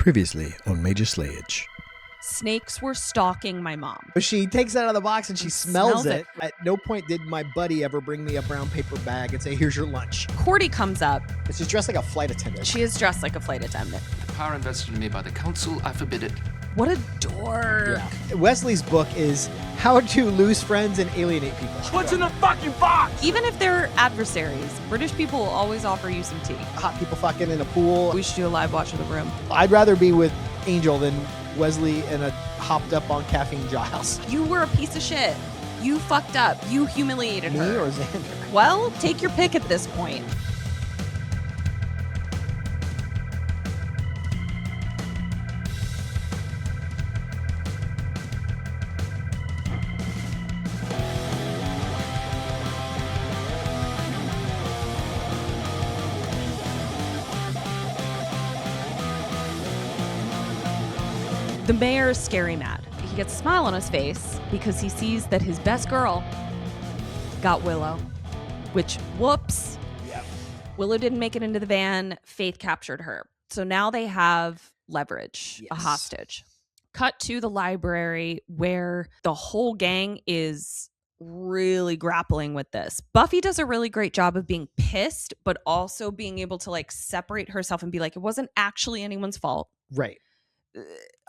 Previously on Major Slayage. Snakes were stalking my mom. She takes it out of the box and she smells it. At no point did my buddy ever bring me a brown paper bag and say, here's your lunch. Cordy comes up. And she's dressed like a flight attendant. She is dressed like a flight attendant. The power invested in me by the council, I forbid it. What a dork. Yeah. Wesley's book is How to Lose Friends and Alienate People. What's in the fucking box? Even if they're adversaries, British people will always offer you some tea. Hot people fucking in a pool. We should do a live watch of the room. I'd rather be with Angel than Wesley and a hopped up on caffeine Giles. You were a piece of shit. You fucked up. You humiliated Me her. or Xander? Well, take your pick at this point. The mayor is scary mad. He gets a smile on his face because he sees that his best girl got Willow, which, whoops. Yeah. Willow didn't make it into the van. Faith captured her. So now they have leverage, a hostage. Cut to the library where the whole gang is really grappling with this. Buffy does a really great job of being pissed, but also being able to like separate herself and be like, it wasn't actually anyone's fault. Right.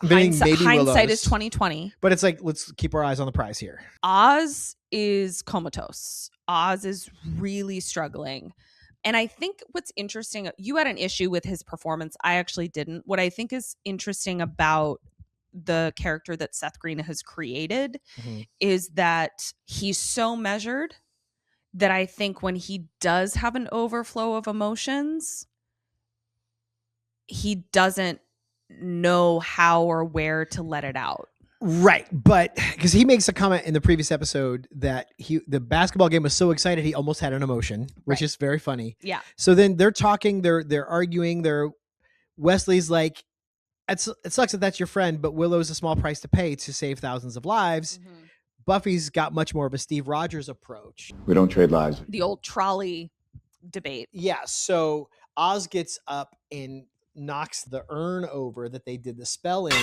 Hindsight is 2020. But it's like, let's keep our eyes on the prize here. Oz is comatose. Oz is really struggling. And I think what's interesting, you had an issue with his performance. I actually didn't. What I think is interesting about the character that Seth Green has created is that he's so measured that I think when he does have an overflow of emotions, he doesn't know how or where to let it out. Right. But because he makes a comment in the previous episode that the basketball game was so excited he almost had an emotion, which is very funny. Yeah. So then they're talking, they're arguing, Wesley's like, it sucks that that's your friend, but Willow's a small price to pay to save thousands of lives. Buffy's got much more of a Steve Rogers approach. We don't trade lives. The old trolley debate. Yeah. So Oz gets up and knocks the urn over that they did the spell in.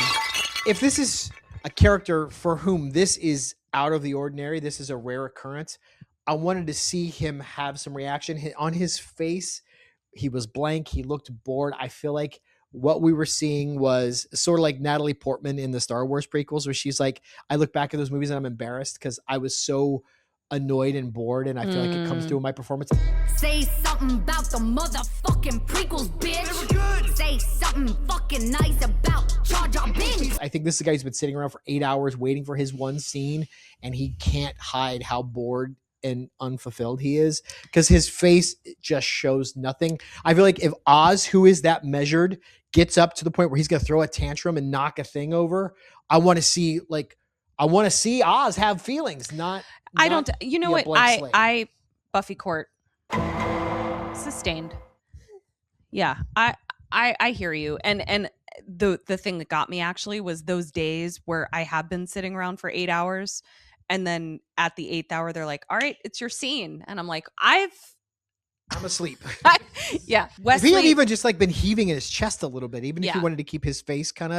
If this is a character for whom this is out of the ordinary, this is a rare occurrence, I wanted to see him have some reaction. On his face, he was blank. He looked bored. I feel like what we were seeing was sort of like Natalie Portman in the Star Wars prequels, where she's like, I look back at those movies and I'm embarrassed because I was so annoyed and bored, and I feel like it comes through in my performance. Say something about the motherfucking prequels, bitch. Say something fucking nice about Jar Jar Binks. I think this is a guy who's been sitting around for 8 hours waiting for his one scene, and he can't hide how bored and unfulfilled he is because his face just shows nothing. I feel like if Oz, who is that measured, gets up to the point where he's going to throw a tantrum and knock a thing over, I want to see Oz have feelings, not I don't, you know what? I Buffy Court sustained. Yeah, I hear you. And the thing that got me actually was those days where I have been sitting around for 8 hours, and then at the 8th hour they're like, all right, it's your scene, and I'm like, I'm asleep. Yeah, Wesley, if he had even just like been heaving in his chest a little bit, even if he wanted to keep his face kind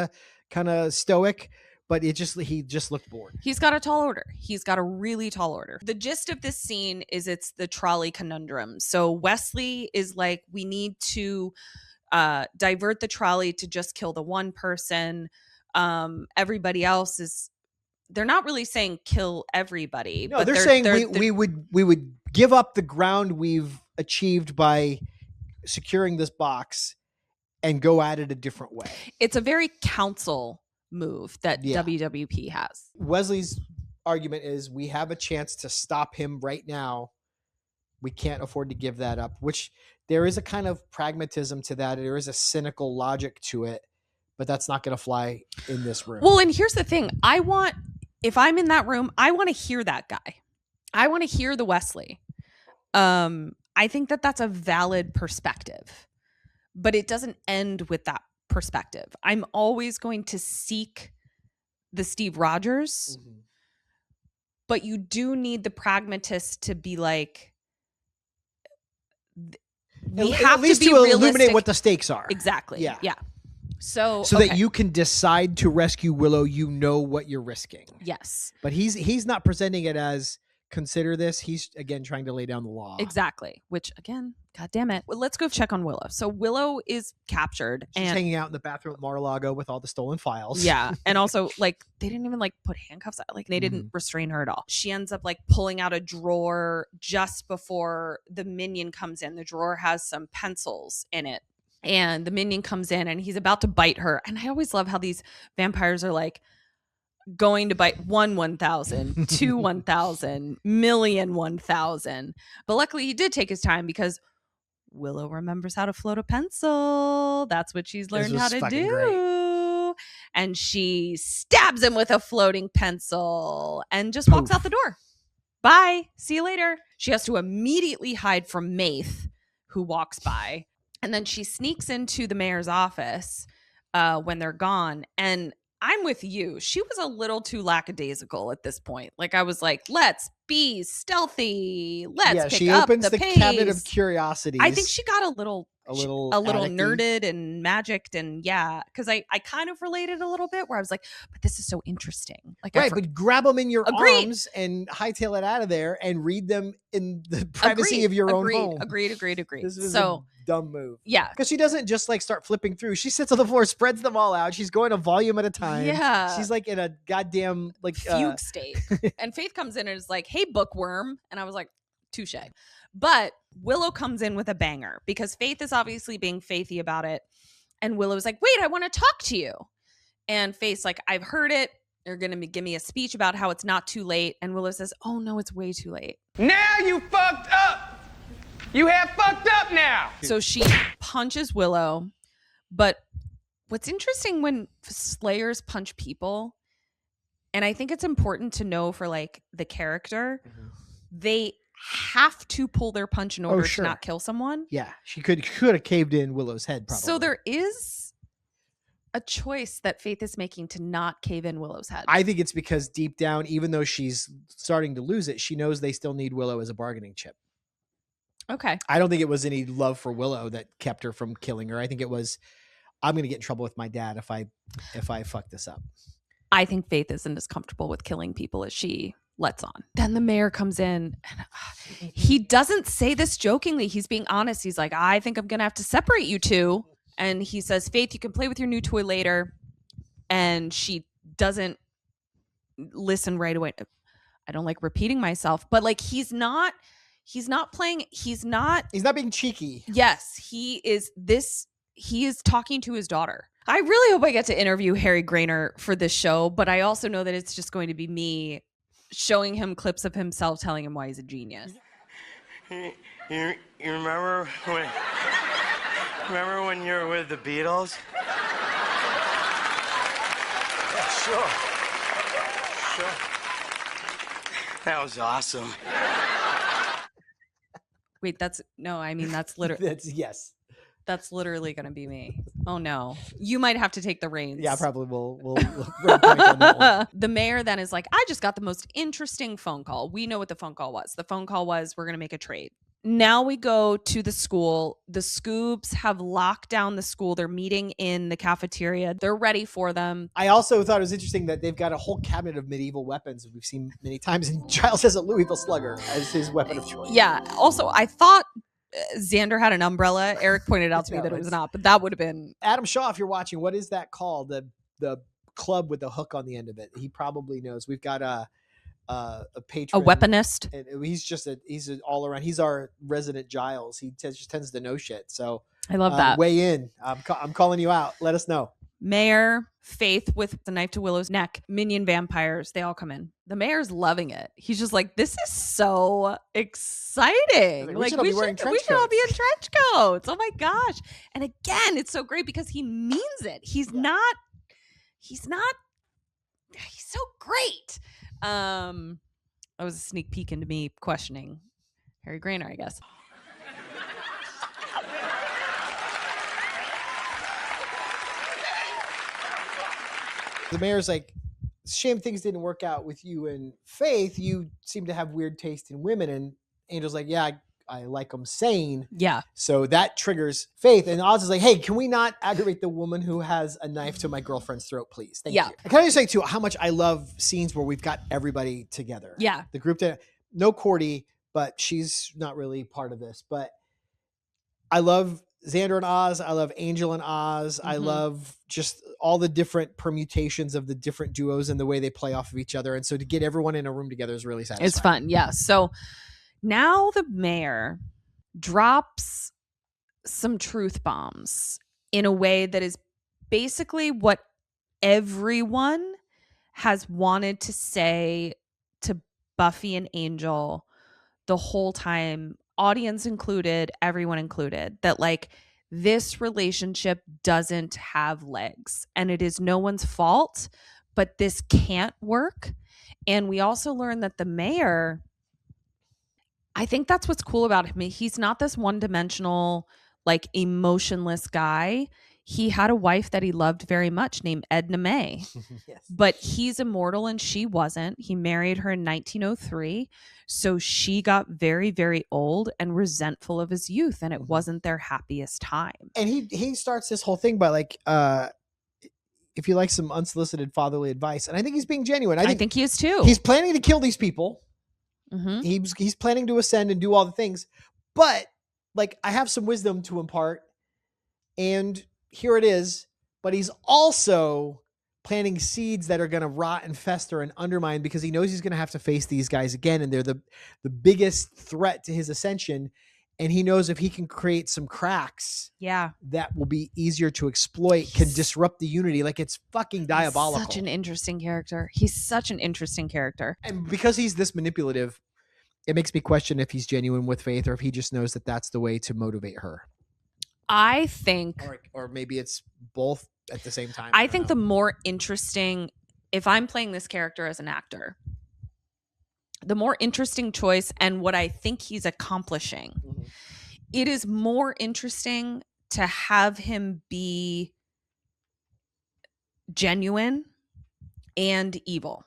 of stoic. But he just looked bored. He's got a tall order. He's got a really tall order. The gist of this scene is it's the trolley conundrum. So Wesley is like, we need to divert the trolley to just kill the one person. Everybody else is, they're not really saying kill everybody. No, but they're saying we would give up the ground we've achieved by securing this box and go at it a different way. It's a very council move that WWP has. Wesley's argument is we have a chance to stop him right now. We can't afford to give that up, which there is a kind of pragmatism to that. There is a cynical logic to it, but that's not going to fly in this room. Well, and here's the thing. If I'm in that room, I want to hear that guy. I want to hear the Wesley. I think that that's a valid perspective, but it doesn't end with that perspective. I'm always going to seek the Steve Rogers, but you do need the pragmatist to be like, we have at least to be to realistic. illuminate what the stakes are. Exactly. Yeah. So that you can decide to rescue Willow, you know what you're risking. Yes. But he's not presenting it as consider this. He's again trying to lay down the law. Exactly. Which again, God damn it. Well, let's go check on Willow. So Willow is captured. She's and hanging out in the bathroom at Mar-a-Lago with all the stolen files. Yeah. And also, like, they didn't even like put handcuffs on. Like, they didn't restrain her at all. She ends up like pulling out a drawer just before the minion comes in. The drawer has some pencils in it. And the minion comes in and he's about to bite her. And I always love how these vampires are like going to bite 1,000, 2 1,000, million 1,000. But luckily he did take his time because Willow remembers how to float a pencil. That's what she's learned how to do. Great. And she stabs him with a floating pencil and just walks out the door. Bye. See you later. She has to immediately hide from Maith, who walks by. And then she sneaks into the mayor's office when they're gone. And I'm with you. She was a little too lackadaisical at this point. Like, I was like, let's be stealthy. Let's pick she up opens the pace. cabinet of curiosities. I think she got a little addict-y. nerded and magicked, and because I kind of related a little bit where I was like, but this is so interesting. Like, right, but grab them in your Agreed. arms and hightail it out of there and read them in the privacy of your own home. Agreed. This is so a dumb move. Yeah, because she doesn't just like start flipping through. She sits on the floor, spreads them all out. She's going a volume at a time. Yeah, she's like in a goddamn like fugue state. And Faith comes in and is like, "Hey, bookworm," and I was like, "Touche." But Willow comes in with a banger because Faith is obviously being faithy about it. And Willow's like, wait, I want to talk to you. And Faith's like, I've heard it. You're going to give me a speech about how it's not too late. And Willow says, oh, no, it's way too late. Now you fucked up. You have fucked up now. So she punches Willow. But what's interesting when Slayers punch people, and I think it's important to know for like the character, they have to pull their punch in order to not kill someone. Yeah, she could have caved in Willow's head probably. So there is a choice that Faith is making to not cave in Willow's head. I think it's because deep down, even though she's starting to lose it, she knows they still need Willow as a bargaining chip. Okay. I don't think it was any love for Willow that kept her from killing her. I think it was, I'm going to get in trouble with my dad if I fuck this up. I think Faith isn't as comfortable with killing people as she lets on. Then the mayor comes in and he doesn't say this jokingly. He's being honest. He's like, I think I'm going to have to separate you two. And he says, Faith, you can play with your new toy later. And she doesn't listen right away. I don't like repeating myself, but like he's not being cheeky. Yes, he is talking to his daughter. I really hope I get to interview Harry Groener for this show, but I also know that it's just going to be me showing him clips of himself telling him why he's a genius. You remember when you were with the Beatles? Yeah, sure. That was awesome. Wait, that's literally yes. That's literally going to be me. Oh no. You might have to take the reins. Yeah, probably we'll run point on that one. The mayor then is like, I just got the most interesting phone call. We know what the phone call was. The phone call was, we're going to make a trade. Now we go to the school. The Scoobs have locked down the school. They're meeting in the cafeteria. They're ready for them. I also thought it was interesting that they've got a whole cabinet of medieval weapons we've seen many times. And Giles has a Louisville slugger as his weapon of choice. Yeah. Also, I thought Xander had an umbrella. Eric pointed out to me that it was not, but that would have been. Adam Shaw, if you're watching, what is that called? The club with the hook on the end of it. He probably knows. We've got a patron, a weaponist. And he's an all around. He's our resident Giles. He just tends to know shit. So I love that. Weigh in. I'm calling you out. Let us know. Mayor, Faith with the knife to Willow's neck, minion vampires, they all come in. The mayor's loving it. He's just like, this is so exciting. We should all be wearing trench we should all be in coats. trench coats. Oh my gosh. And again, it's so great because he means it. He's so great. That was a sneak peek into me questioning Harry Groener, I guess. The mayor's like, shame things didn't work out with you and Faith. You seem to have weird taste in women. And Angel's like, yeah, like them sane. Yeah. So that triggers Faith. And Oz is like, hey, can we not aggravate the woman who has a knife to my girlfriend's throat, please? Thank you. I kind of say, too, how much I love scenes where we've got everybody together. Yeah. The group, no Cordy, but she's not really part of this. But I love Xander and Oz. I love Angel and Oz. I love just all the different permutations of the different duos and the way they play off of each other. And so to get everyone in a room together is really satisfying. It's fun. Yeah. So now the mayor drops some truth bombs in a way that is basically what everyone has wanted to say to Buffy and Angel the whole time, audience included, everyone included, that like this relationship doesn't have legs and it is no one's fault, but this can't work. And we also learned that the mayor, I think that's what's cool about him. He's not this one-dimensional, like emotionless guy. He had a wife that he loved very much named Edna May. Yes. But he's immortal and she wasn't. He married her in 1903. So she got very, very old and resentful of his youth, and it wasn't their happiest time. And he starts this whole thing by like, if you like some unsolicited fatherly advice, and I think he's being genuine. I think he is too. He's planning to kill these people. Mm-hmm. He's planning to ascend and do all the things, but like I have some wisdom to impart, and here it is. But he's also planting seeds that are going to rot and fester and undermine because he knows he's going to have to face these guys again, and they're the biggest threat to his ascension. And he knows if he can create some cracks, that will be easier to exploit, can disrupt the unity. Like it's fucking diabolical. He's such an interesting character. He's such an interesting character. And because he's this manipulative, it makes me question if he's genuine with Faith or if he just knows that that's the way to motivate her. I think, or maybe it's both at the same time. I think the more interesting, if I'm playing this character as an actor, the more interesting choice and what I think he's accomplishing, it is more interesting to have him be genuine and evil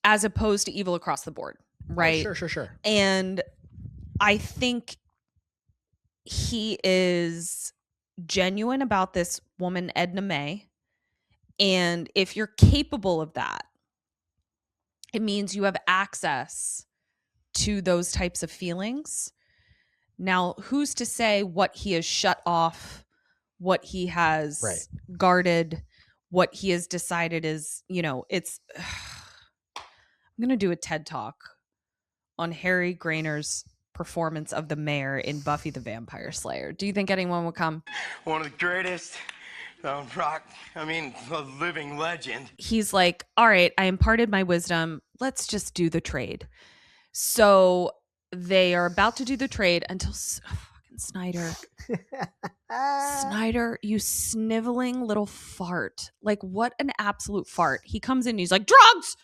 as opposed to evil across the board, right? Oh, sure. And I think he is genuine about this woman, Edna May. And if you're capable of that, it means you have access to those types of feelings. Now, who's to say what he has shut off, what he has guarded, what he has decided is, it's... I'm going to do a TED Talk on Harry Groener's performance of the mayor in Buffy the Vampire Slayer. Do you think anyone will come? One of the greatest, a living legend. He's like, all right, I imparted my wisdom. Let's just do the trade. So they are about to do the trade until fucking Snyder. Snyder, you sniveling little fart. Like, what an absolute fart. He comes in and he's like, drugs!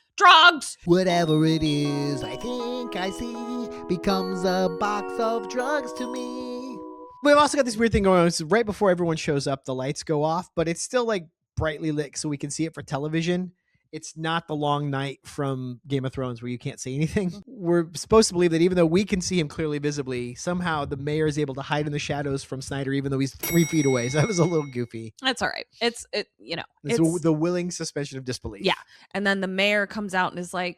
Whatever it is, I think I see becomes a box of drugs to me. We've also got this weird thing going on. So right before everyone shows up, the lights go off, but it's still like brightly lit so we can see it for television. It's not the long night from Game of Thrones where you can't see anything. We're supposed to believe that even though we can see him clearly visibly, somehow the mayor is able to hide in the shadows from Snyder, even though he's 3 feet away. So that was a little goofy. That's all right. It's the willing suspension of disbelief. Yeah. And then the mayor comes out and is like,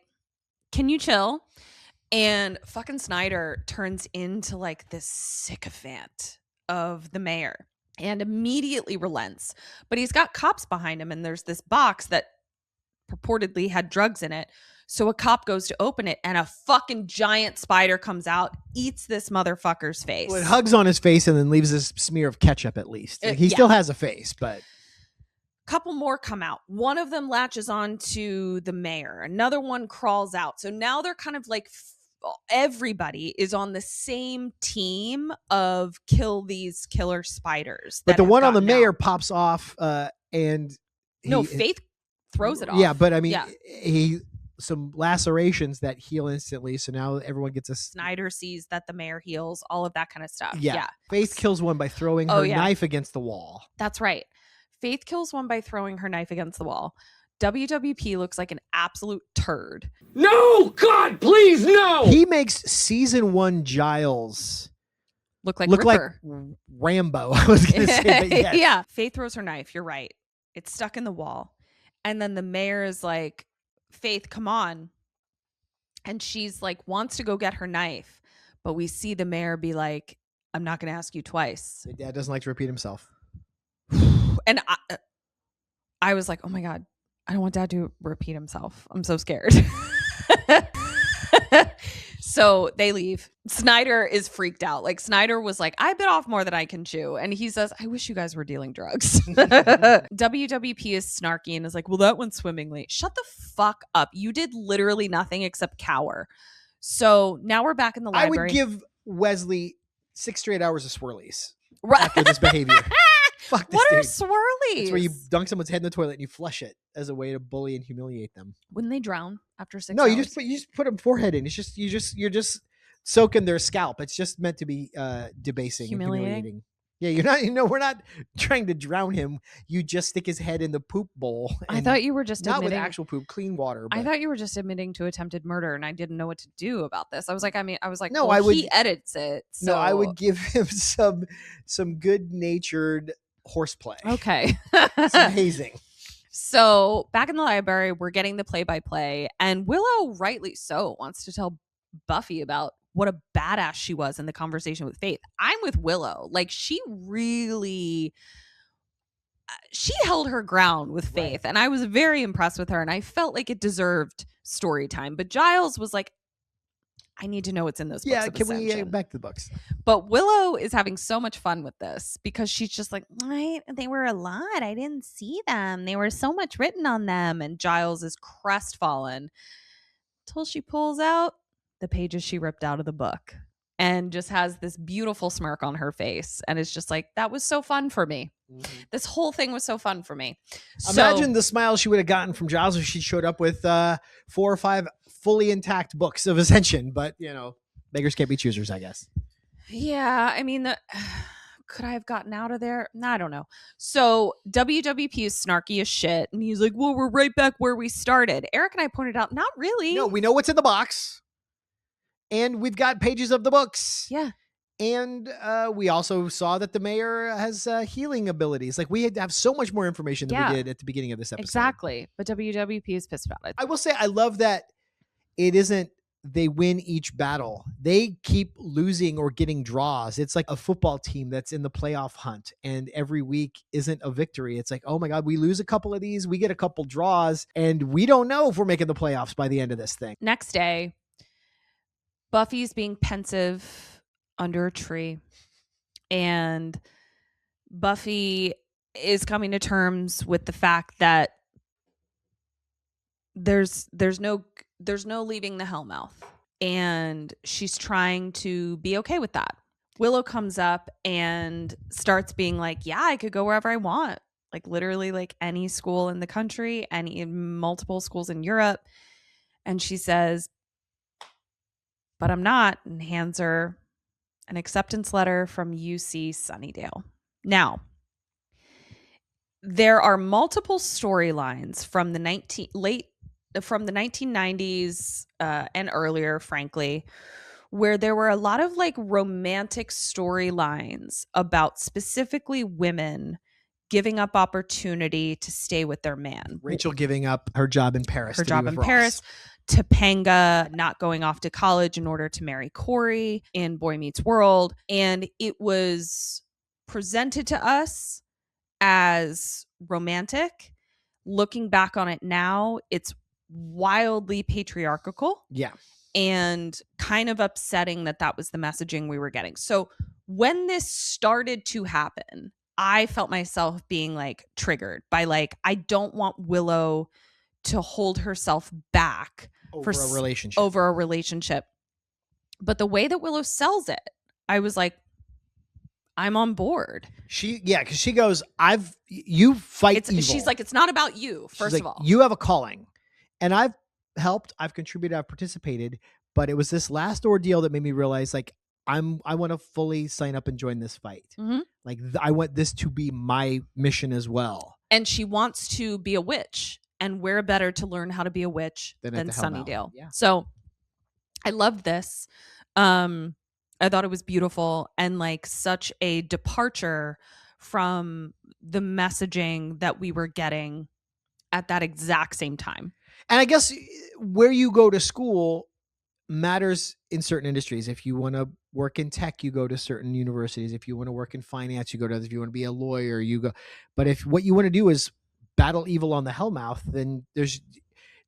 can you chill? And fucking Snyder turns into like this sycophant of the mayor and immediately relents. But he's got cops behind him, and there's this box that purportedly had drugs in it. So a cop goes to open it and a fucking giant spider comes out, eats this motherfucker's face. Well, it hugs on his face and then leaves this smear of ketchup at least. He still has a face, but... Couple more come out. One of them latches on to the mayor. Another one crawls out. So now they're kind of like everybody is on the same team of kill these killer spiders. But the one on the mayor pops off and... Faith throws it off. Yeah, but I mean, he some lacerations that heal instantly. So now everyone gets a... Snyder sees that the mayor heals, all of that kind of stuff. Yeah. Faith kills one by throwing her knife against the wall. That's right. Faith kills one by throwing her knife against the wall. WWP looks like an absolute turd. No, God, please, no! He makes season 1 Giles Look like Ripper. Rambo. I was going to say that, yes. Yeah. Faith throws her knife. You're right. It's stuck in the wall. And then the mayor is like, Faith, come on. And she's like, wants to go get her knife. But we see the mayor be like, I'm not going to ask you twice. My dad doesn't like to repeat himself. And I was like, oh my God, I don't want dad to repeat himself. I'm so scared. So they leave. Snyder is freaked out. Like Snyder was like, I bit off more than I can chew. And he says, I wish you guys were dealing drugs. WWP is snarky and is like, well, that went swimmingly. Shut the fuck up. You did literally nothing except cower. So now we're back in the library. I would give Wesley 6 straight hours of swirlies Right. after this behavior. Fuck this What are dude. swirlies? It's where you dunk someone's head in the toilet and you flush it as a way to bully and humiliate them. Wouldn't they drown after 6 No, hours? you just put a forehead in. It's just you're just soaking their scalp. It's just meant to be debasing, Humiliating? and humiliating. Yeah, you're not. We're not trying to drown him. You just stick his head in the poop bowl. I thought you were just not admitting. with actual poop, clean water. I but- thought you were just admitting to attempted murder, and I didn't know what to do about this. I was like, No, well, I would- he edits it. So. No, I would give him some good-natured horseplay. Okay. Some hazing. So back in the library, we're getting the play-by-play, and Willow, rightly so, wants to tell Buffy about what a badass she was in the conversation with Faith. I'm with Willow. Like, she really... she held her ground with Faith, and I was very impressed with her, and I felt like it deserved story time. But Giles was like, I need to know what's in those books. Yeah, of can we Ascension. back to the books? But Willow is having so much fun with this because she's just like, they were a lot. I didn't see them. They were so much written on them. And Giles is crestfallen till she pulls out the pages she ripped out of the book and just has this beautiful smirk on her face. And it's just like, that was so fun for me. This whole thing was so fun for me. Imagine the smile she would have gotten from Giles if she showed up with 4 or 5 fully intact books of Ascension. But, beggars can't be choosers, I guess. Yeah, I mean, could I have gotten out of there? I don't know. So WWP is snarky as shit. And he's like, well, we're right back where we started. Eric and I pointed out, not really. No, we know what's in the box. And we've got pages of the books. Yeah. And we also saw that the mayor has healing abilities. Like, we had to have so much more information than we did at the beginning of this episode. Exactly. But WWP is pissed about it. I will say, I love that it isn't they win each battle. They keep losing or getting draws. It's like a football team that's in the playoff hunt, and every week isn't a victory. It's like, oh my God, we lose a couple of these, we get a couple draws, and we don't know if we're making the playoffs by the end of this thing. Next day, Buffy's being pensive under a tree, and Buffy is coming to terms with the fact that there's no leaving the Hellmouth, and she's trying to be okay with that. Willow comes up and starts being like, yeah, I could go wherever I want, like literally like any school in the country, multiple schools in Europe. And she says, but I'm not, and hands her an acceptance letter from UC Sunnydale. Now, there are multiple storylines from the 1990s and earlier, frankly, where there were a lot of like romantic storylines about specifically women giving up opportunity to stay with their man. Rachel giving up her job in Paris. Paris. Topanga not going off to college in order to marry Corey in Boy Meets World. And it was presented to us as romantic. Looking back on it now, it's wildly patriarchal. Yeah. And kind of upsetting that was the messaging we were getting. So when this started to happen, I felt myself being like triggered by like, I don't want Willow to hold herself back over a relationship. But the way that Willow sells it, I was like, I'm on board. Because she goes, you fight evil. She's like, it's not about you, first of all. You have a calling. And I've helped, I've contributed, I've participated, but it was this last ordeal that made me realize like, I want to fully sign up and join this fight. Mm-hmm. Like I want this to be my mission as well. And she wants to be a witch. And where better to learn how to be a witch Than than at the Hell Mouth. Sunnydale? Yeah. So I loved this. I thought it was beautiful and like such a departure from the messaging that we were getting at that exact same time. And I guess where you go to school matters in certain industries. If you want to work in tech, you go to certain universities. If you want to work in finance, you go to others. If you want to be a lawyer, you go. But if what you want to do is battle evil on the Hellmouth, then there's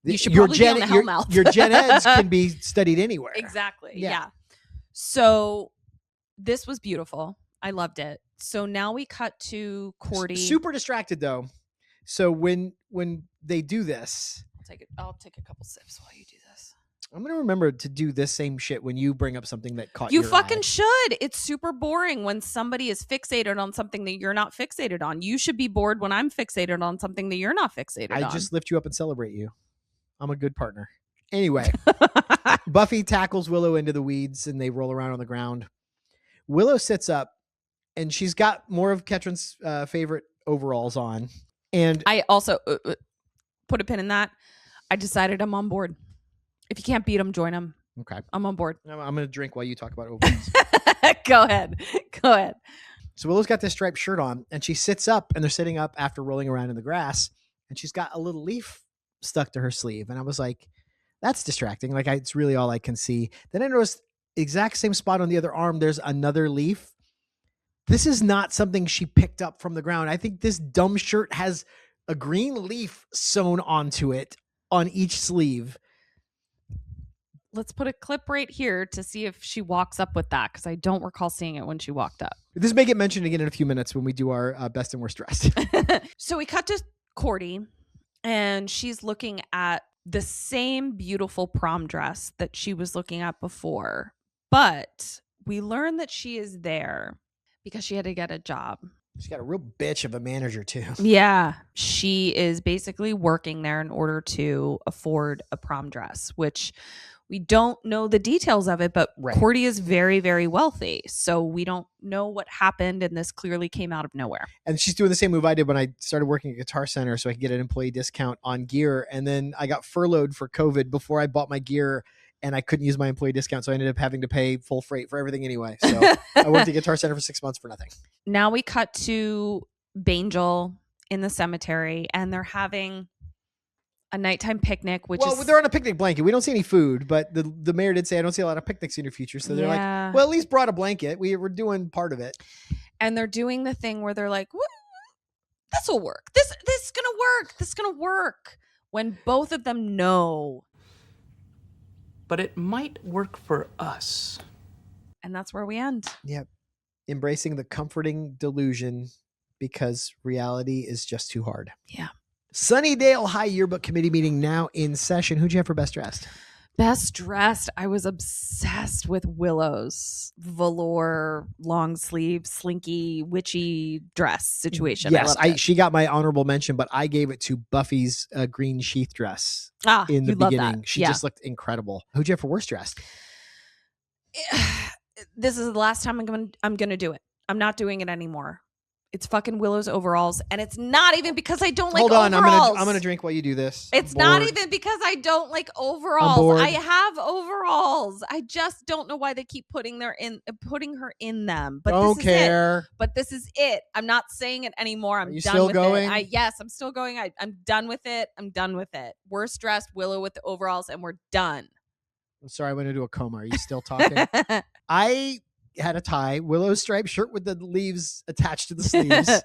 you should probably be on the Hellmouth. Your gen eds can be studied anywhere. Exactly. Yeah. Yeah. So this was beautiful. I loved it. So now we cut to Cordy. Super distracted though. So when they do this, I'll take a couple sips while you do this. I'm gonna remember to do this same shit when you bring up something that caught you your fucking eye. should. It's super boring when somebody is fixated on something that you're not fixated on. You should be bored when I'm fixated on something that you're not fixated on. I just lift you up and celebrate you. I'm a good partner. Anyway, Buffy tackles Willow into the weeds and they roll around on the ground. Willow sits up and she's got more of Ketryn's favorite overalls on. And I also put a pin in that. I decided I'm on board. If you can't beat them, join them. okay, I'm on board. I'm going to drink while you talk about overalls. Go ahead. Go ahead. So Willow's got this striped shirt on and she sits up and they're sitting up after rolling around in the grass and she's got a little leaf stuck to her sleeve. And I was like, that's distracting. Like it's really all I can see. Then I noticed exact same spot on the other arm. There's another leaf. This is not something she picked up from the ground. I think this dumb shirt has a green leaf sewn onto it on each sleeve. Let's put a clip right here to see if she walks up with that because I don't recall seeing it when she walked up. This may get mentioned again in a few minutes when we do our best and worst dressed. So we cut to Cordy and she's looking at the same beautiful prom dress that she was looking at before. But we learn that she is there because she had to get a job. She's got a real bitch of a manager too. Yeah. She is basically working there in order to afford a prom dress, which we don't know the details of it, but Right. Cordy is very, very wealthy. So we don't know what happened. And this clearly came out of nowhere. And she's doing the same move I did when I started working at Guitar Center so I could get an employee discount on gear. And then I got furloughed for COVID before I bought my gear and I couldn't use my employee discount. So I ended up having to pay full freight for everything anyway. So I worked at Guitar Center for 6 months for nothing. Now we cut to Bangel in the cemetery and they're having a nighttime picnic, which is... they're on a picnic blanket. We don't see any food, but the mayor did say, I don't see a lot of picnics in your future. So they're Yeah. like, well, at least brought a blanket. We're doing part of it. And they're doing the thing where they're like, this will work. This is going to work. This is going to work. When both of them know. But it might work for us. And that's where we end. Yep. Embracing the comforting delusion because reality is just too hard. Yeah. Sunnydale High Yearbook Committee meeting now in session. Who'd you have for best dressed? Best dressed. I was obsessed with Willow's velour, long sleeve, slinky, witchy dress situation. Yes, I loved it. she got my honorable mention, but I gave it to Buffy's green sheath dress in the you love beginning. that. She Yeah. just looked incredible. Who'd you have for worst dressed? This is the last time I'm gonna do it. I'm not doing it anymore. It's fucking Willow's overalls, and it's not even because I don't like Hold on, overalls. I'm gonna drink while you do this. It's I'm not bored. even because I don't like I'm overalls. bored. I have overalls. I just don't know why they keep putting her in them. But Don't this care. is it. But this is it. I'm not saying it anymore. I'm you done still with going? it. Yes, I'm still going. I'm done with it. I'm done with it. Worst dressed Willow with the overalls, and we're done. I'm sorry, I went into a coma. Are you still talking? I had a tie, Willow's striped shirt with the leaves attached to the sleeves.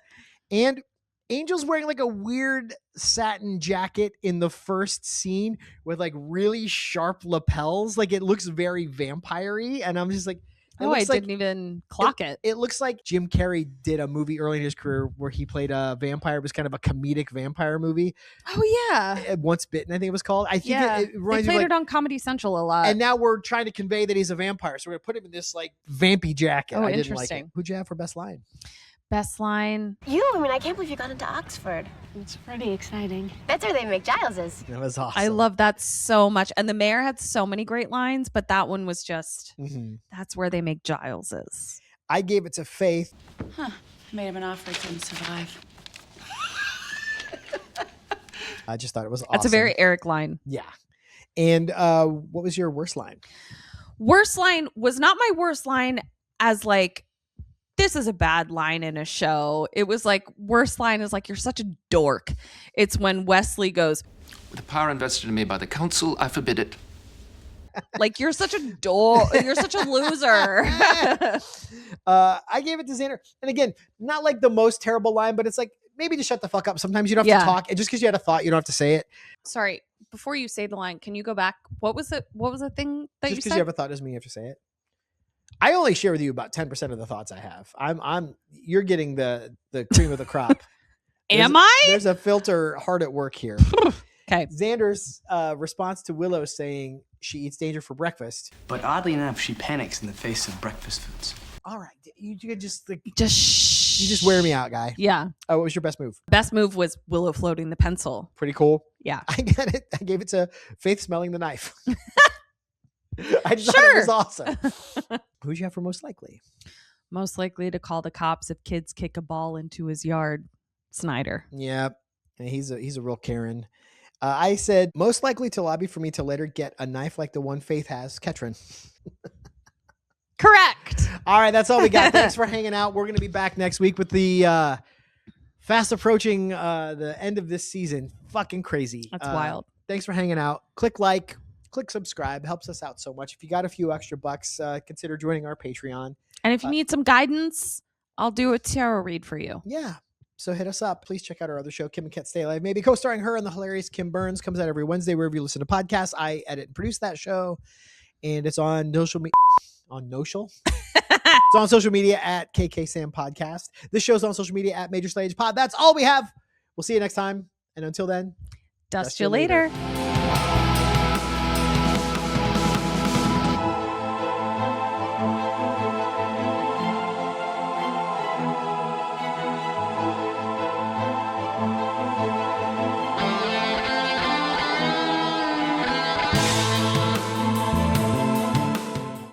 And Angel's wearing like a weird satin jacket in the first scene with like really sharp lapels. Like it looks very vampire-y. And I'm just like, Didn't even clock it. It looks like Jim Carrey did a movie early in his career where he played a vampire. It was kind of a comedic vampire movie. Oh yeah. Once Bitten, I think it was called. I think it They reminds me played of it on Comedy Central a lot. and now we're trying to convey that he's a vampire. So we're going to put him in this like vampy jacket. Oh, I didn't like it. interesting. Who'd you have for best line? Best line. I can't believe you got into Oxford. It's pretty exciting. That's where they make Giles's. That was awesome. I love that so much. And the mayor had so many great lines, but that one was just, that's where they make Giles's. I gave it to Faith. Huh. Made him an offer he couldn't survive. I just thought it was awesome. That's a very Eric line. Yeah. And what was your worst line? Worst line was not my worst line as like, this is a bad line in a show. It was like, worst line is like, you're such a dork. It's when Wesley goes, with the power invested in me by the council, I forbid it. like, you're such a dork. You're such a loser. I gave it to Xander. And again, not like the most terrible line, but it's like, maybe just shut the fuck up. Sometimes you don't have to talk. And just because you had a thought, you don't have to say it. Sorry, before you say the line, can you go back? What was the thing that Just you because said? you have a thought doesn't mean you have to say it. I only share with you about 10% of the thoughts I have. You're getting the cream of the crop. There's a filter hard at work here. Okay. Xander's response to Willow saying she eats danger for breakfast. But oddly enough, she panics in the face of breakfast foods. All right. You could just like, you just wear me out, guy. Yeah. Oh, what was your best move? Best move was Willow floating the pencil. Pretty cool. Yeah. I got it. I gave it to Faith smelling the knife. I just thought it was awesome. Who'd you have for most likely? Most likely to call the cops if kids kick a ball into his yard. Snyder. Yeah. He's a real Karen. I said most likely to lobby for me to later get a knife like the one Faith has, Ketryn. Correct. All right, that's all we got. Thanks for hanging out. We're going to be back next week with the fast approaching the end of this season. Fucking crazy. That's wild. Thanks for hanging out. Click like, click subscribe. Helps us out so much. If you got a few extra bucks, consider joining our Patreon. And if you need some guidance, I'll do a tarot read for you. Yeah. So hit us up. Please check out our other show, Kim and Ket Stay Alive. Maybe co-starring her and the hilarious Kim Burns. Comes out every Wednesday wherever you listen to podcasts. I edit and produce that show. And it's on social media. On Notional. It's on social media at KK Sam Podcast. This show's on social media at Major Slayage Pod. That's all we have. We'll see you next time. And until then, Dust you later.